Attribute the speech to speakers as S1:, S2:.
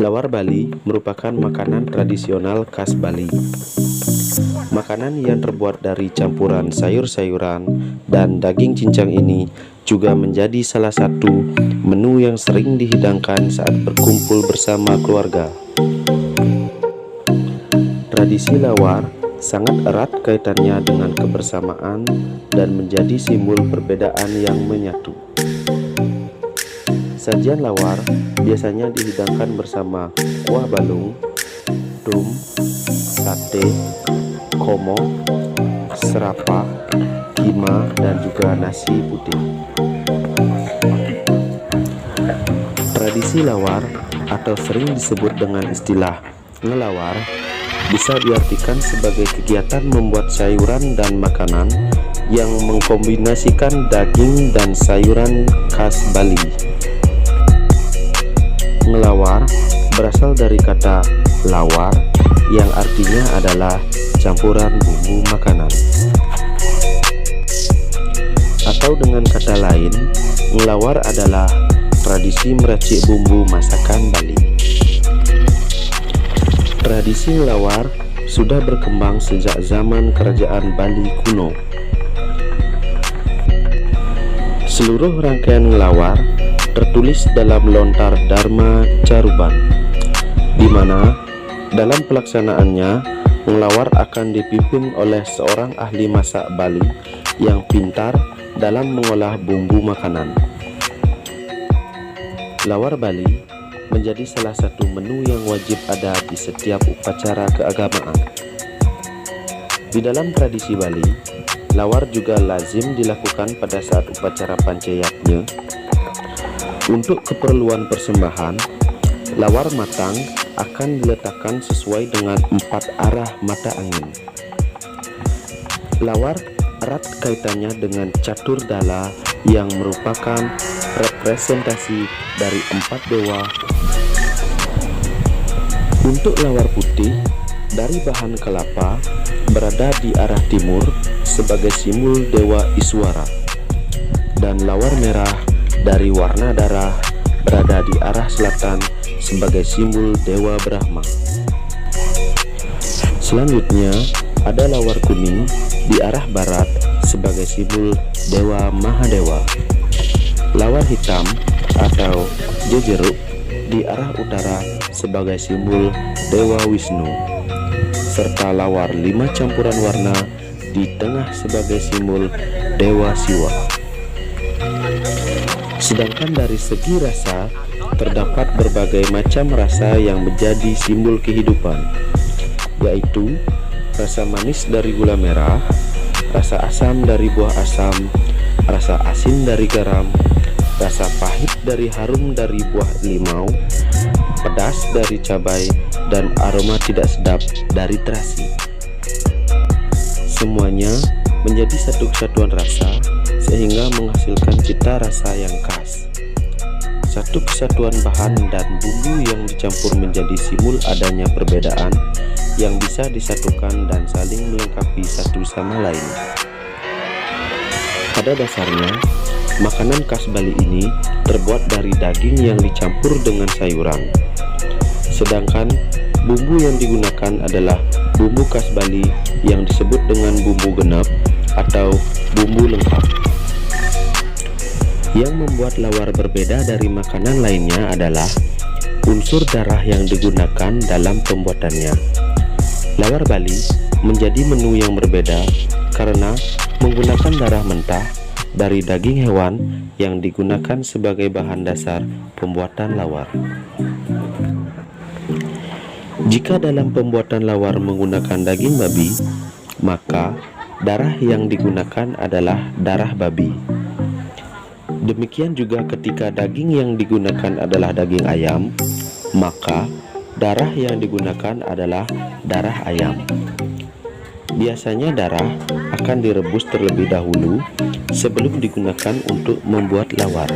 S1: Lawar Bali merupakan makanan tradisional khas Bali. Makanan yang terbuat dari campuran sayur-sayuran dan daging cincang ini juga menjadi salah satu menu yang sering dihidangkan saat berkumpul bersama keluarga. Tradisi lawar sangat erat kaitannya dengan kebersamaan dan menjadi simbol perbedaan yang menyatu. Sajian lawar biasanya dihidangkan bersama kuah balung, dum, sate, komo, serapa, kima, dan juga nasi putih. Tradisi lawar atau sering disebut dengan istilah ngelawar bisa diartikan sebagai kegiatan membuat sayuran dan makanan yang mengkombinasikan daging dan sayuran khas Bali. Ngelawar berasal dari kata lawar yang artinya adalah campuran bumbu makanan. Atau dengan kata lain, ngelawar adalah tradisi meracik bumbu masakan Bali. Tradisi ngelawar sudah berkembang sejak zaman kerajaan Bali kuno. Seluruh rangkaian ngelawar tertulis dalam lontar Dharma Caruban, di mana dalam pelaksanaannya ngelawar akan dipimpin oleh seorang ahli masak Bali yang pintar dalam mengolah bumbu makanan. Lawar Bali menjadi salah satu menu yang wajib ada di setiap upacara keagamaan. Di dalam tradisi Bali, lawar juga lazim dilakukan pada saat upacara pancayatnya. Untuk keperluan persembahan, lawar matang akan diletakkan sesuai dengan 4 arah mata angin. Lawar erat kaitannya dengan catur dala yang merupakan representasi dari 4 dewa. Untuk lawar putih dari bahan kelapa berada di arah timur sebagai simbol dewa Iswara, dan lawar merah dari warna darah berada di arah selatan sebagai simbol dewa Brahma. Selanjutnya ada lawar kuning di arah barat sebagai simbol dewa Mahadewa. Lawar hitam atau jejeruk di arah utara sebagai simbol dewa Wisnu, serta lawar 5 campuran warna di tengah sebagai simbol dewa Siwa. Sedangkan dari segi rasa, terdapat berbagai macam rasa yang menjadi simbol kehidupan, yaitu rasa manis dari gula merah, rasa asam dari buah asam, rasa asin dari garam, rasa pahit dari harum dari buah limau, pedas dari cabai, dan aroma tidak sedap dari terasi. Semuanya menjadi satu kesatuan rasa sehingga menghasilkan cita rasa yang khas. Satu kesatuan bahan dan bumbu yang dicampur menjadi simbol adanya perbedaan yang bisa disatukan dan saling melengkapi satu sama lain. Pada dasarnya, makanan khas Bali ini terbuat dari daging yang dicampur dengan sayuran. Sedangkan bumbu yang digunakan adalah bumbu khas Bali yang disebut dengan bumbu genep atau bumbu lengkap. Yang membuat lawar berbeda dari makanan lainnya adalah unsur darah yang digunakan dalam pembuatannya. Lawar Bali menjadi menu yang berbeda karena menggunakan darah mentah dari daging hewan yang digunakan sebagai bahan dasar pembuatan lawar. Jika dalam pembuatan lawar menggunakan daging babi, maka darah yang digunakan adalah darah babi. Demikian juga ketika daging yang digunakan adalah daging ayam, maka darah yang digunakan adalah darah ayam. Biasanya darah akan direbus terlebih dahulu sebelum digunakan untuk membuat lawar.